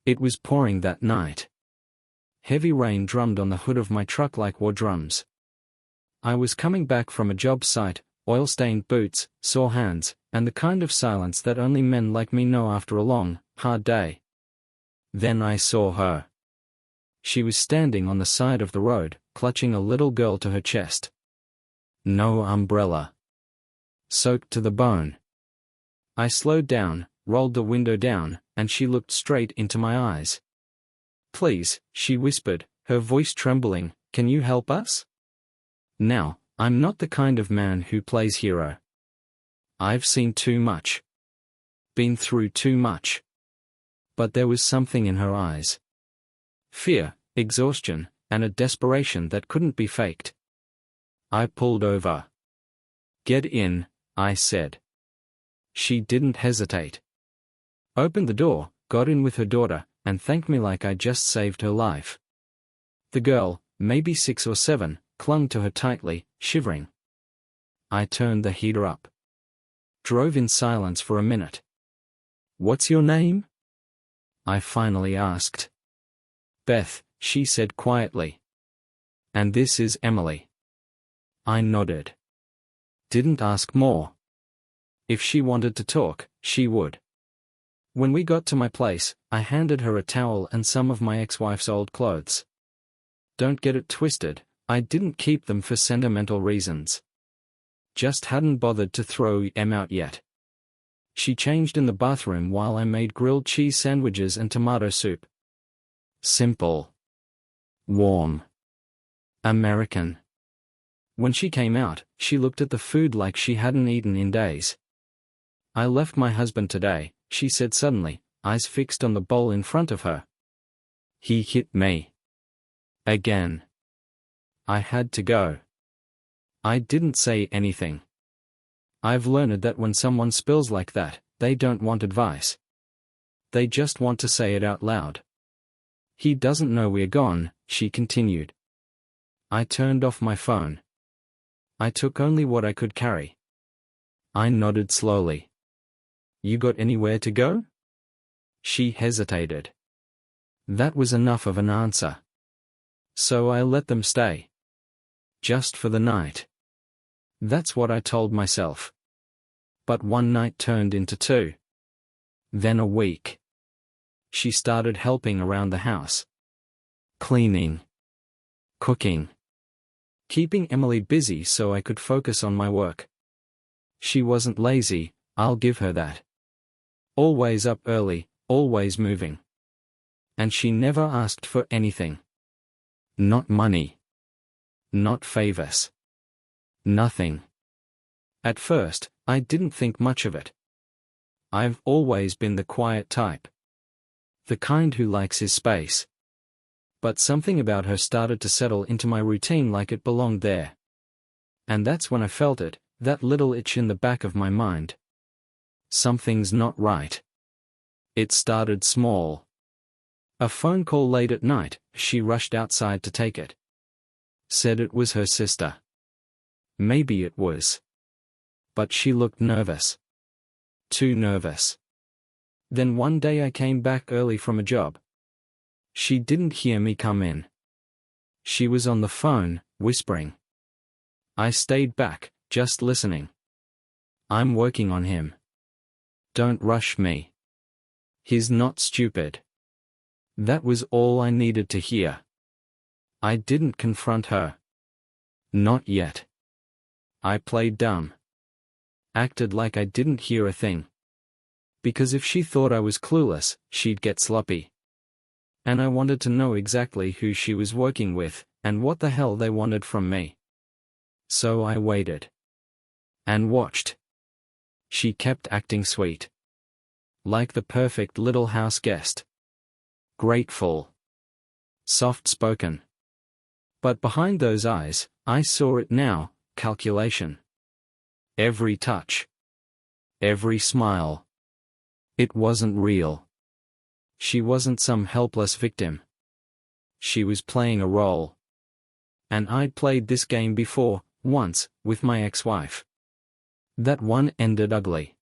It was pouring that night. Heavy rain drummed on the hood of my truck like war drums. I was coming back from a job site, oil-stained boots, sore hands, and the kind of silence that only men like me know after a long, hard day. Then I saw her. She was standing on the side of the road, clutching a little girl to her chest. No umbrella. Soaked to the bone. I slowed down, rolled the window down, and she looked straight into my eyes. "Please," she whispered, her voice trembling, "can you help us?" Now, I'm not the kind of man who plays hero. I've seen too much. Been through too much. But there was something in her eyes. Fear, exhaustion, and a desperation that couldn't be faked. I pulled over. "Get in," I said. She didn't hesitate. Opened the door, got in with her daughter, and thanked me like I just saved her life. The girl, maybe 6 or 7, clung to her tightly, shivering. I turned the heater up. Drove in silence for a minute. "What's your name?" I finally asked. "Beth," she said quietly. "And this is Emily." I nodded. Didn't ask more. If she wanted to talk, she would. When we got to my place, I handed her a towel and some of my ex-wife's old clothes. Don't get it twisted, I didn't keep them for sentimental reasons. Just hadn't bothered to throw them out yet. She changed in the bathroom while I made grilled cheese sandwiches and tomato soup. Simple. Warm. American. When she came out, she looked at the food like she hadn't eaten in days. "I left my husband today," she said suddenly, eyes fixed on the bowl in front of her. "He hit me. Again. I had to go." I didn't say anything. I've learned that when someone spills like that, they don't want advice. They just want to say it out loud. "He doesn't know we're gone," she continued. I turned off my phone. I took only what I could carry. I nodded slowly. "You got anywhere to go?" She hesitated. That was enough of an answer. So I let them stay. Just for the night. That's what I told myself. But one night turned into 2. Then a week. She started helping around the house. Cleaning. Cooking. Keeping Emily busy so I could focus on my work. She wasn't lazy, I'll give her that. Always up early, always moving. And she never asked for anything. Not money. Not favors. Nothing. At first, I didn't think much of it. I've always been the quiet type. The kind who likes his space. But something about her started to settle into my routine like it belonged there. And that's when I felt it, that little itch in the back of my mind. Something's not right. It started small. A phone call late at night, she rushed outside to take it. Said it was her sister. Maybe it was. But she looked nervous. Too nervous. Then one day I came back early from a job. She didn't hear me come in. She was on the phone, whispering. I stayed back, just listening. "I'm working on him. Don't rush me. He's not stupid." That was all I needed to hear. I didn't confront her. Not yet. I played dumb. Acted like I didn't hear a thing. Because if she thought I was clueless, she'd get sloppy. And I wanted to know exactly who she was working with, and what the hell they wanted from me. So I waited. And watched. She kept acting sweet. Like the perfect little house guest. Grateful. Soft-spoken. But behind those eyes, I saw it now, calculation. Every touch. Every smile. It wasn't real. She wasn't some helpless victim. She was playing a role. And I'd played this game before, once, with my ex-wife. That one ended ugly.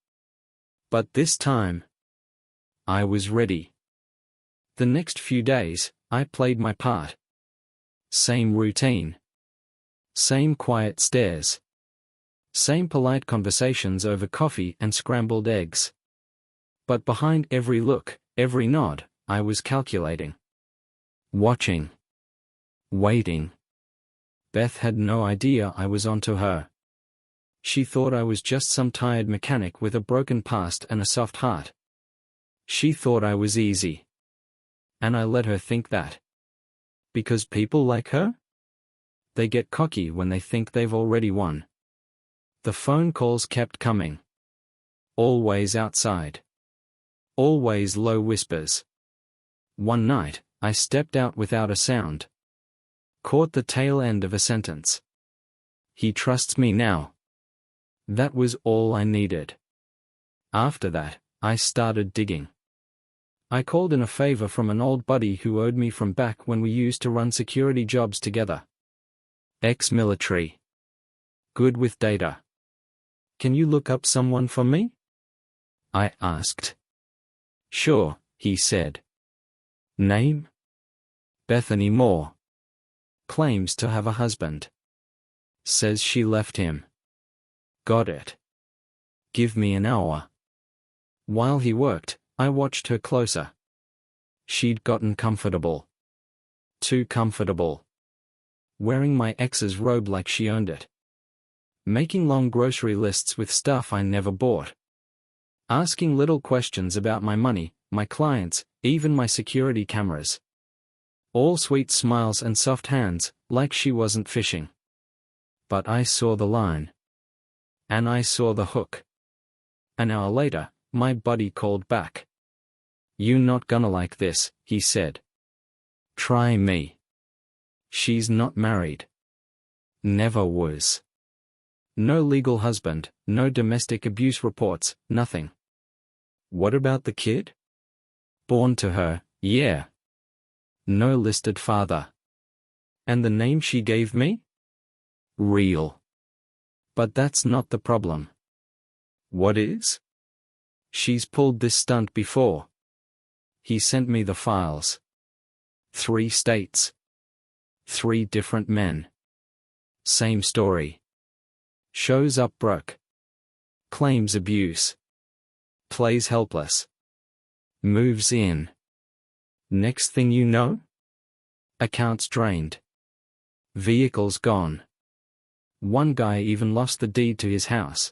But this time, I was ready. The next few days, I played my part. Same routine. Same quiet stares. Same polite conversations over coffee and scrambled eggs. But behind every look, every nod, I was calculating. Watching. Waiting. Beth had no idea I was onto her. She thought I was just some tired mechanic with a broken past and a soft heart. She thought I was easy. And I let her think that. Because people like her? They get cocky when they think they've already won. The phone calls kept coming. Always outside. Always low whispers. One night, I stepped out without a sound. Caught the tail end of a sentence. He trusts me now. That was all I needed. After that, I started digging. I called in a favor from an old buddy who owed me from back when we used to run security jobs together. Ex-military. Good with data. Can you look up someone for me? I asked. Sure, he said. Name? Bethany Moore. Claims to have a husband. Says she left him. Got it. Give me an hour. While he worked, I watched her closer. She'd gotten comfortable. Too comfortable. Wearing my ex's robe like she owned it. Making long grocery lists with stuff I never bought. Asking little questions about my money, my clients, even my security cameras. All sweet smiles and soft hands, like she wasn't fishing. But I saw the line. And I saw the hook. An hour later, my buddy called back. You not gonna like this, he said. Try me. She's not married. Never was. No legal husband, no domestic abuse reports, nothing. What about the kid? Born to her, yeah. No listed father. And the name she gave me? Real. But that's not the problem. What is? She's pulled this stunt before. He sent me the files. 3 states. 3 different men. Same story. Shows up broke. Claims abuse. Plays helpless. Moves in. Next thing you know? Accounts drained. Vehicles gone. One guy even lost the deed to his house.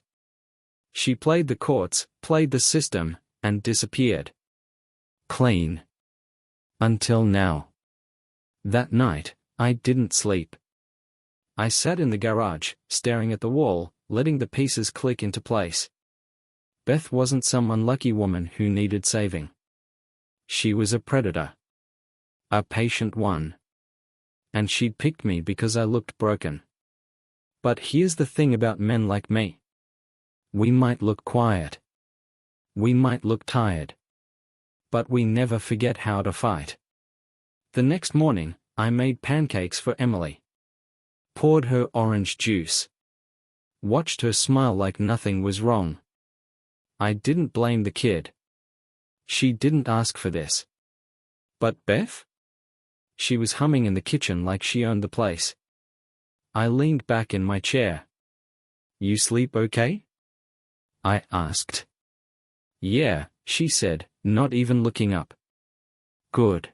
She played the courts, played the system, and disappeared. Clean. Until now. That night, I didn't sleep. I sat in the garage, staring at the wall, letting the pieces click into place. Beth wasn't some unlucky woman who needed saving. She was a predator. A patient one. And she'd picked me because I looked broken. But here's the thing about men like me. We might look quiet. We might look tired. But we never forget how to fight. The next morning, I made pancakes for Emily. Poured her orange juice. Watched her smile like nothing was wrong. I didn't blame the kid. She didn't ask for this. But Beth? She was humming in the kitchen like she owned the place. I leaned back in my chair. You sleep okay? I asked. Yeah, she said, not even looking up. Good.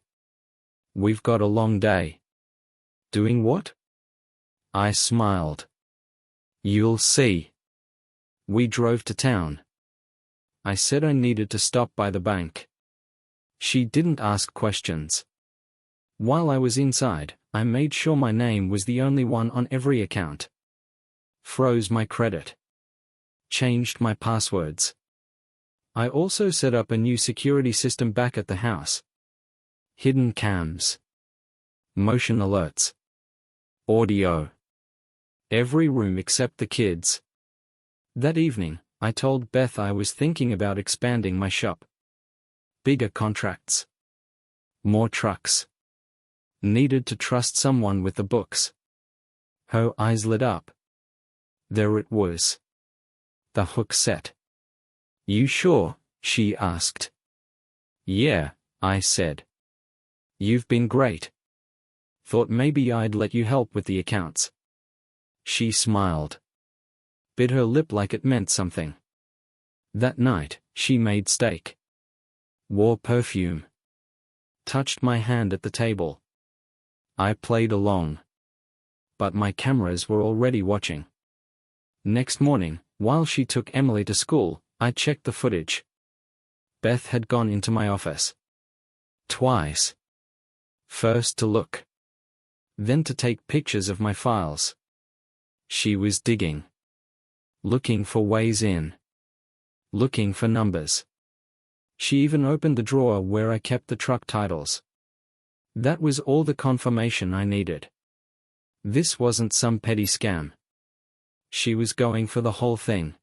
We've got a long day. Doing what? I smiled. You'll see. We drove to town. I said I needed to stop by the bank. She didn't ask questions. While I was inside, I made sure my name was the only one on every account. Froze my credit. Changed my passwords. I also set up a new security system back at the house. Hidden cams. Motion alerts. Audio. Every room except the kids. That evening, I told Beth I was thinking about expanding my shop. Bigger contracts. More trucks. Needed to trust someone with the books. Her eyes lit up. There it was. The hook set. You sure? She asked. Yeah, I said. You've been great. Thought maybe I'd let you help with the accounts. She smiled. Bit her lip like it meant something. That night, she made steak. Wore perfume. Touched my hand at the table. I played along. But my cameras were already watching. Next morning, while she took Emily to school, I checked the footage. Beth had gone into my office. Twice. First to look. Then to take pictures of my files. She was digging. Looking for ways in. Looking for numbers. She even opened the drawer where I kept the truck titles. That was all the confirmation I needed. This wasn't some petty scam. She was going for the whole thing.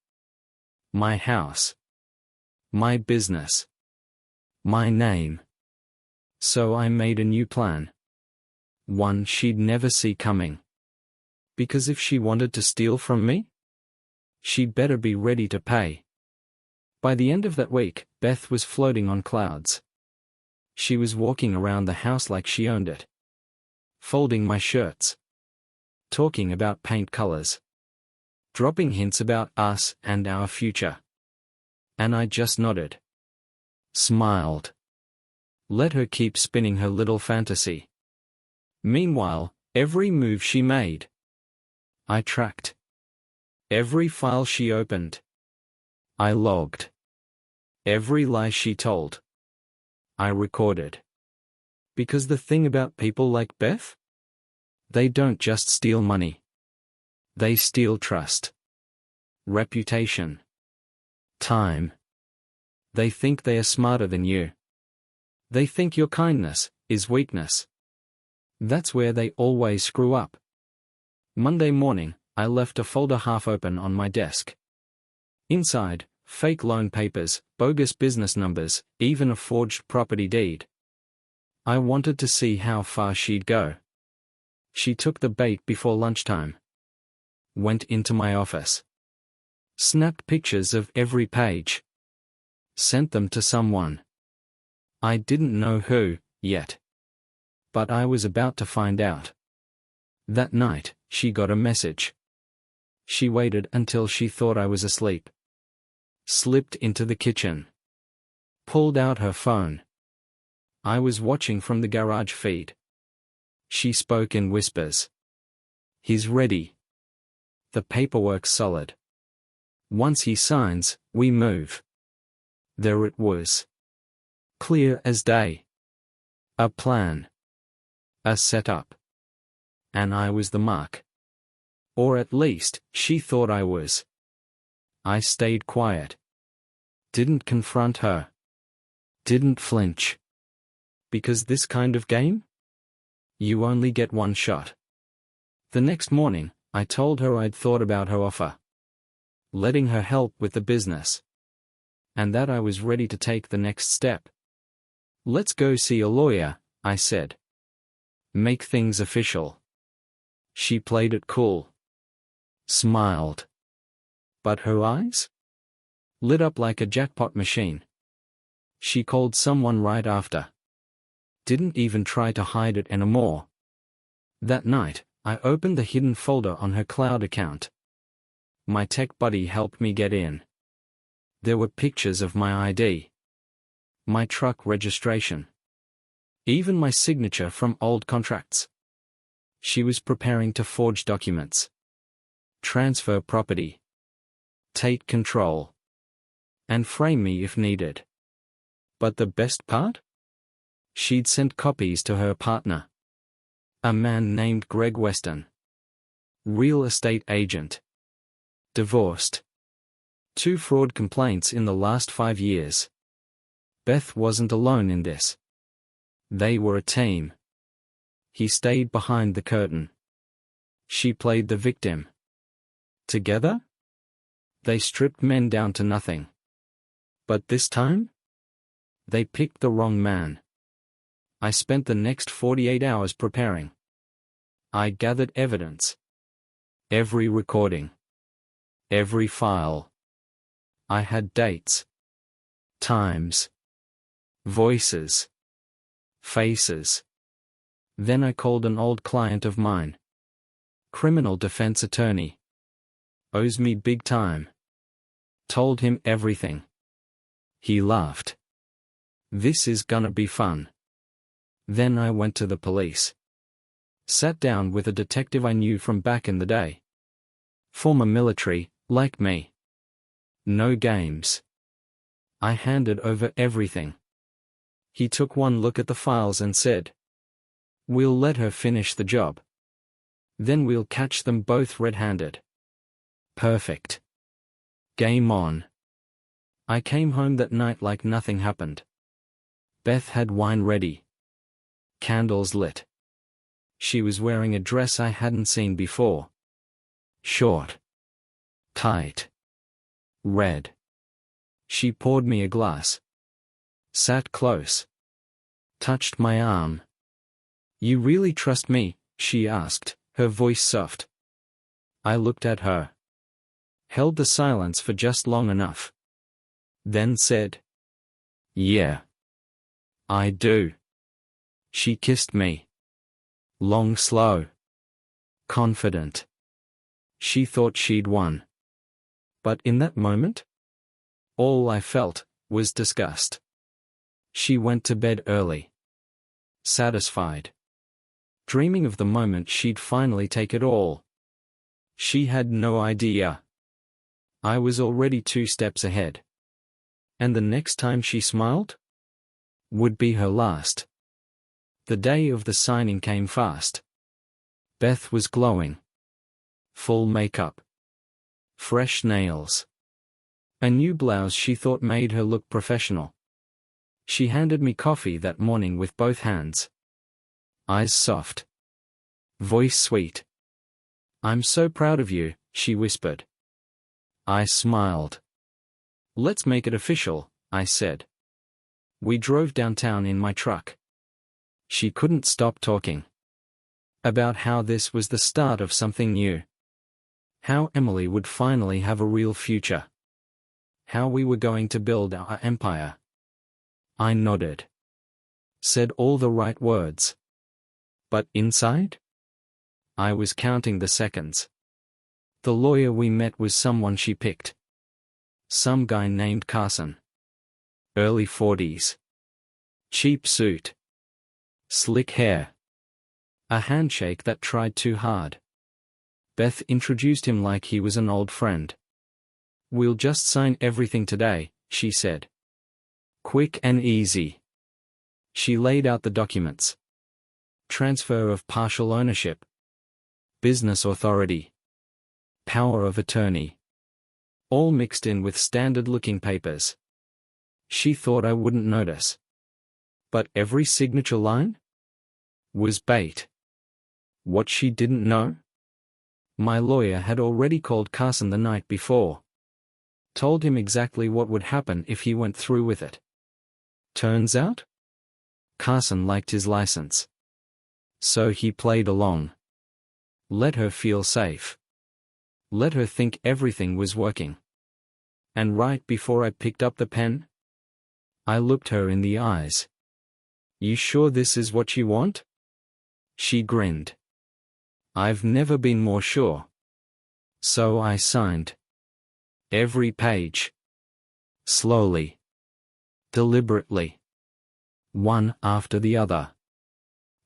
My house. My business. My name. So I made a new plan. One she'd never see coming. Because if she wanted to steal from me, she'd better be ready to pay. By the end of that week, Beth was floating on clouds. She was walking around the house like she owned it. Folding my shirts. Talking about paint colors. Dropping hints about us and our future. And I just nodded. Smiled. Let her keep spinning her little fantasy. Meanwhile, every move she made, I tracked. Every file she opened, I logged. Every lie she told, I recorded. Because the thing about people like Beth? They don't just steal money. They steal trust. Reputation. Time. They think they are smarter than you. They think your kindness is weakness. That's where they always screw up. Monday morning, I left a folder half open on my desk. Inside, fake loan papers, bogus business numbers, even a forged property deed. I wanted to see how far she'd go. She took the bait before lunchtime. Went into my office. Snapped pictures of every page. Sent them to someone. I didn't know who, yet. But I was about to find out. That night, she got a message. She waited until she thought I was asleep. Slipped into the kitchen. Pulled out her phone. I was watching from the garage feed. She spoke in whispers. He's ready. The paperwork's solid. Once he signs, we move. There it was. Clear as day. A plan. A setup. And I was the mark. Or at least, she thought I was. I stayed quiet. Didn't confront her. Didn't flinch. Because this kind of game? You only get one shot. The next morning, I told her I'd thought about her offer. Letting her help with the business. And that I was ready to take the next step. Let's go see a lawyer, I said. Make things official. She played it cool. Smiled. But her eyes? Lit up like a jackpot machine. She called someone right after. Didn't even try to hide it anymore. That night, I opened the hidden folder on her cloud account. My tech buddy helped me get in. There were pictures of my ID. My truck registration. Even my signature from old contracts. She was preparing to forge documents. Transfer property. Take control. And frame me if needed. But the best part? She'd sent copies to her partner. A man named Greg Weston. Real estate agent. Divorced. 2 fraud complaints in the last 5 years. Beth wasn't alone in this. They were a team. He stayed behind the curtain. She played the victim. Together? They stripped men down to nothing. But this time? They picked the wrong man. I spent the next 48 hours preparing. I gathered evidence. Every recording. Every file. I had dates. Times. Voices. Faces. Then I called an old client of mine. Criminal defense attorney. Owes me big time. Told him everything. He laughed. This is gonna be fun. Then I went to the police. Sat down with a detective I knew from back in the day. Former military, like me. No games. I handed over everything. He took one look at the files and said, "We'll let her finish the job. Then we'll catch them both red-handed." Perfect. Game on. I came home that night like nothing happened. Beth had wine ready. Candles lit. She was wearing a dress I hadn't seen before. Short. Tight. Red. She poured me a glass. Sat close. Touched my arm. "You really trust me?" she asked, her voice soft. I looked at her. Held the silence for just long enough. Then said, "Yeah. I do." She kissed me. Long, slow. Confident. She thought she'd won. But in that moment, all I felt was disgust. She went to bed early. Satisfied. Dreaming of the moment she'd finally take it all. She had no idea. I was already 2 steps ahead. And the next time she smiled? Would be her last. The day of the signing came fast. Beth was glowing. Full makeup. Fresh nails. A new blouse she thought made her look professional. She handed me coffee that morning with both hands. Eyes soft. Voice sweet. "I'm so proud of you," she whispered. I smiled. "Let's make it official," I said. We drove downtown in my truck. She couldn't stop talking. About how this was the start of something new. How Emily would finally have a real future. How we were going to build our empire. I nodded. Said all the right words. But inside? I was counting the seconds. The lawyer we met was someone she picked. Some guy named Carson. Early 40s. Cheap suit. Slick hair. A handshake that tried too hard. Beth introduced him like he was an old friend. "We'll just sign everything today," she said. Quick and easy. She laid out the documents. Transfer of partial ownership. Business authority. Power of attorney. All mixed in with standard-looking papers. She thought I wouldn't notice. But every signature line? Was bait. What she didn't know? My lawyer had already called Carson the night before. Told him exactly what would happen if he went through with it. Turns out? Carson liked his license. So he played along. Let her feel safe. Let her think everything was working. And right before I picked up the pen, I looked her in the eyes. "You sure this is what you want?" She grinned. "I've never been more sure." So I signed. Every page. Slowly. Deliberately. One after the other.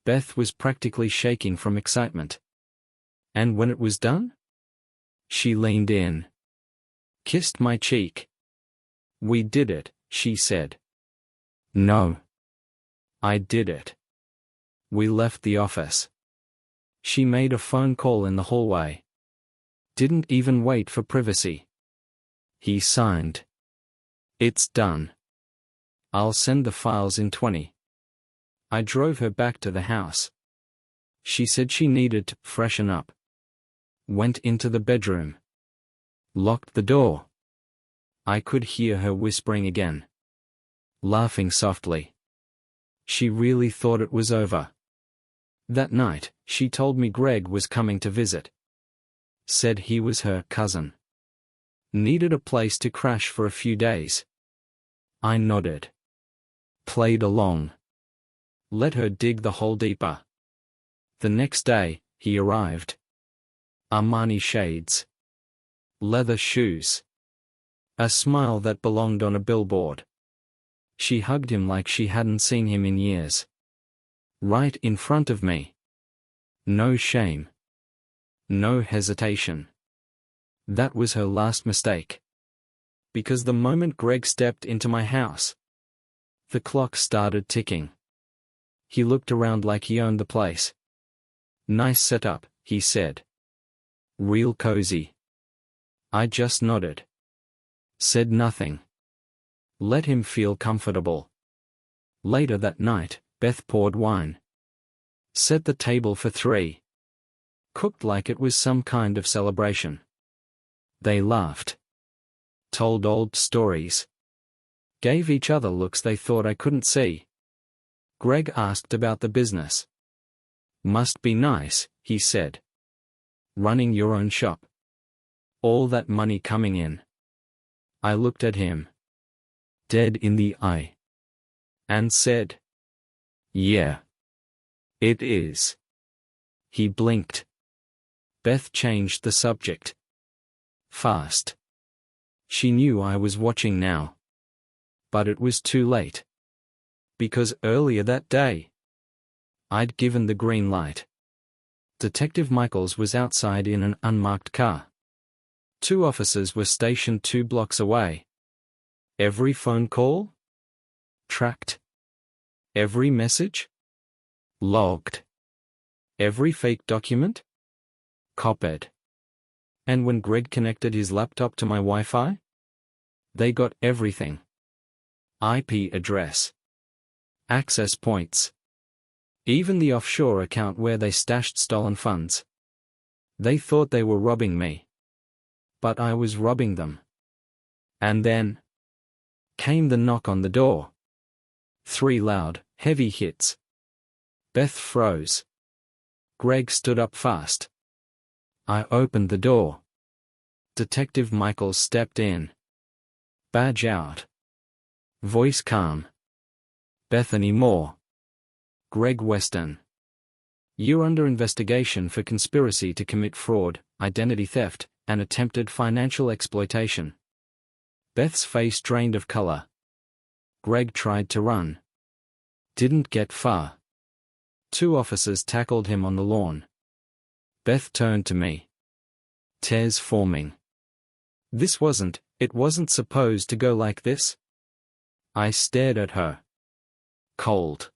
Beth was practically shaking from excitement. And when it was done? She leaned in. Kissed my cheek. "We did it," she said. "No. I did it." We left the office. She made a phone call in the hallway. Didn't even wait for privacy. He signed. "It's done. I'll send the files in 20. I drove her back to the house. She said she needed to freshen up. Went into the bedroom. Locked the door. I could hear her whispering again. Laughing softly. She really thought it was over. That night, she told me Greg was coming to visit. Said he was her cousin. Needed a place to crash for a few days. I nodded. Played along. Let her dig the hole deeper. The next day, he arrived. Armani shades. Leather shoes. A smile that belonged on a billboard. She hugged him like she hadn't seen him in years. Right in front of me. No shame. No hesitation. That was her last mistake. Because the moment Greg stepped into my house, the clock started ticking. He looked around like he owned the place. Nice setup, he said. Real cozy. I just nodded. Said nothing. Let him feel comfortable. Later that night, Beth poured wine. Set the table for 3. Cooked like it was some kind of celebration. They laughed. Told old stories. Gave each other looks they thought I couldn't see. Greg asked about the business. Must be nice, he said. Running your own shop. All that money coming in. I looked at him. Dead in the eye. And said. Yeah. It is. He blinked. Beth changed the subject. Fast. She knew I was watching now. But it was too late. Because earlier that day, I'd given the green light. Detective Michaels was outside in an unmarked car. 2 officers were stationed 2 blocks away. Every phone call? Tracked. Every message? Logged. Every fake document? Copied. And when Greg connected his laptop to my Wi-Fi? They got everything. IP address. Access points. Even the offshore account where they stashed stolen funds. They thought they were robbing me. But I was robbing them. And then came the knock on the door. 3 loud, heavy hits. Beth froze. Greg stood up fast. I opened the door. Detective Michaels stepped in. Badge out. Voice calm. Bethany Moore. Greg Weston. You're under investigation for conspiracy to commit fraud, identity theft, and attempted financial exploitation. Beth's face drained of color. Greg tried to run. Didn't get far. 2 officers tackled him on the lawn. Beth turned to me. Tears forming. It wasn't supposed to go like this. I stared at her. Cold.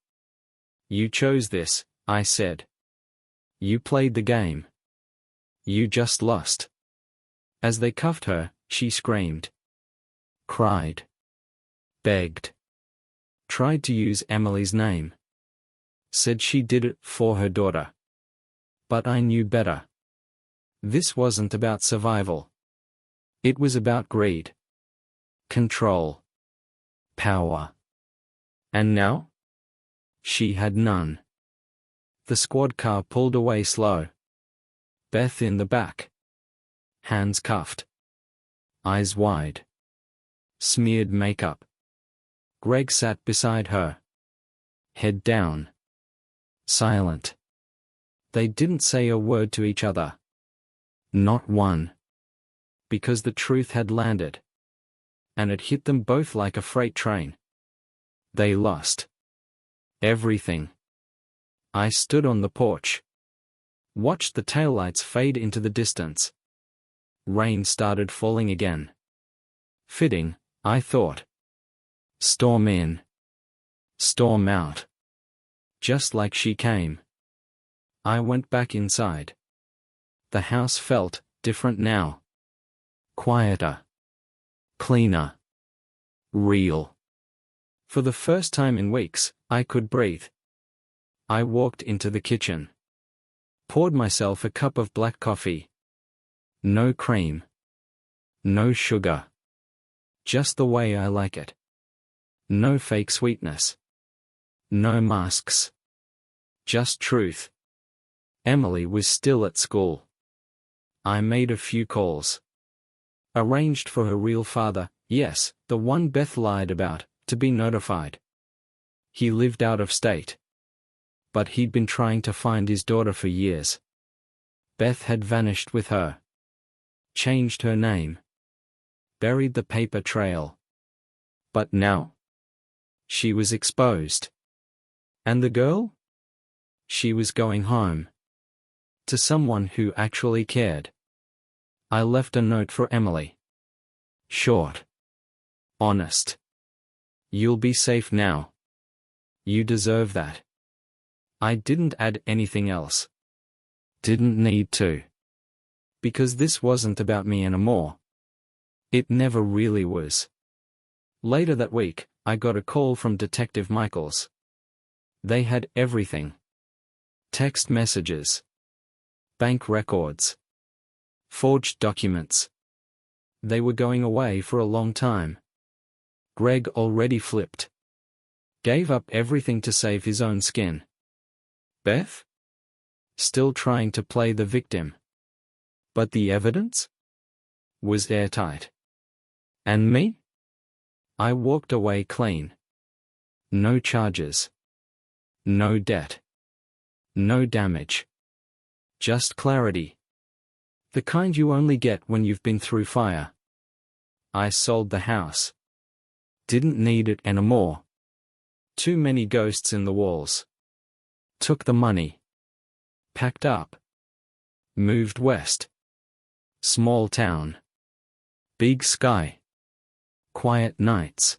You chose this, I said. You played the game. You just lost. As they cuffed her, she screamed. Cried. Begged. Tried to use Emily's name. Said she did it for her daughter. But I knew better. This wasn't about survival. It was about greed. Control. Power. And now? She had none. The squad car pulled away slow. Beth in the back. Hands cuffed. Eyes wide. Smeared makeup. Greg sat beside her. Head down. Silent. They didn't say a word to each other. Not one. Because the truth had landed. And it hit them both like a freight train. They lost. Everything. I stood on the porch. Watched the taillights fade into the distance. Rain started falling again. Fitting, I thought. Storm in. Storm out. Just like she came. I went back inside. The house felt different now. Quieter. Cleaner. Real. For the first time in weeks, I could breathe. I walked into the kitchen. Poured myself a cup of black coffee. No cream. No sugar. Just the way I like it. No fake sweetness. No masks. Just truth. Emily was still at school. I made a few calls. Arranged for her real father, yes, the one Beth lied about, to be notified. He lived out of state. But he'd been trying to find his daughter for years. Beth had vanished with her. Changed her name. Buried the paper trail. But now, she was exposed. And the girl? She was going home. To someone who actually cared. I left a note for Emily. Short. Honest. You'll be safe now. You deserve that. I didn't add anything else. Didn't need to. Because this wasn't about me anymore. It never really was. Later that week, I got a call from Detective Michaels. They had everything. Text messages. Bank records. Forged documents. They were going away for a long time. Greg already flipped. Gave up everything to save his own skin. Beth? Still trying to play the victim. But the evidence? Was airtight. And me? I walked away clean. No charges. No debt. No damage. Just clarity. The kind you only get when you've been through fire. I sold the house. Didn't need it anymore. Too many ghosts in the walls. Took the money. Packed up. Moved west. Small town. Big sky. Quiet nights.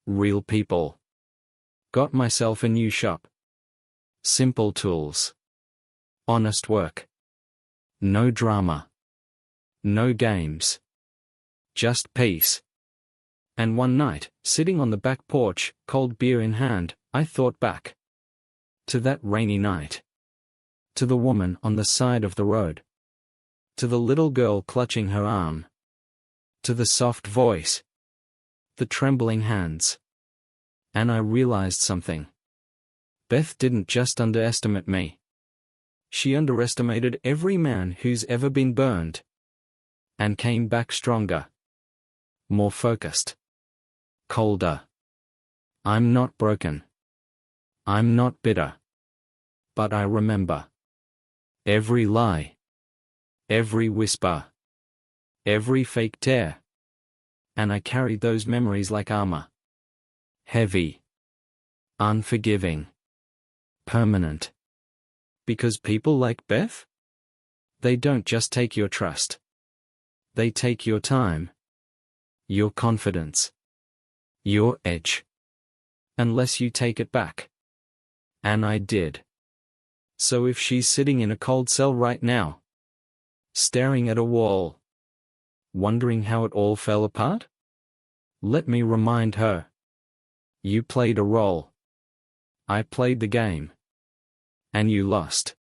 Real people. Got myself a new shop. Simple tools. Honest work. No drama. No games. Just peace. And one night, sitting on the back porch, cold beer in hand, I thought back. To that rainy night. To the woman on the side of the road. To the little girl clutching her arm. To the soft voice. The trembling hands. And I realized something. Beth didn't just underestimate me. She underestimated every man who's ever been burned. And came back stronger. More focused. Colder. I'm not broken. I'm not bitter. But I remember. Every lie. Every whisper. Every fake tear. And I carried those memories like armor. Heavy. Unforgiving. Permanent. Because people like Beth? They don't just take your trust. They take your time. Your confidence. Your edge. Unless you take it back. And I did. So if she's sitting in a cold cell right now, staring at a wall, wondering how it all fell apart, let me remind her. You played a role. I played the game. And you lost.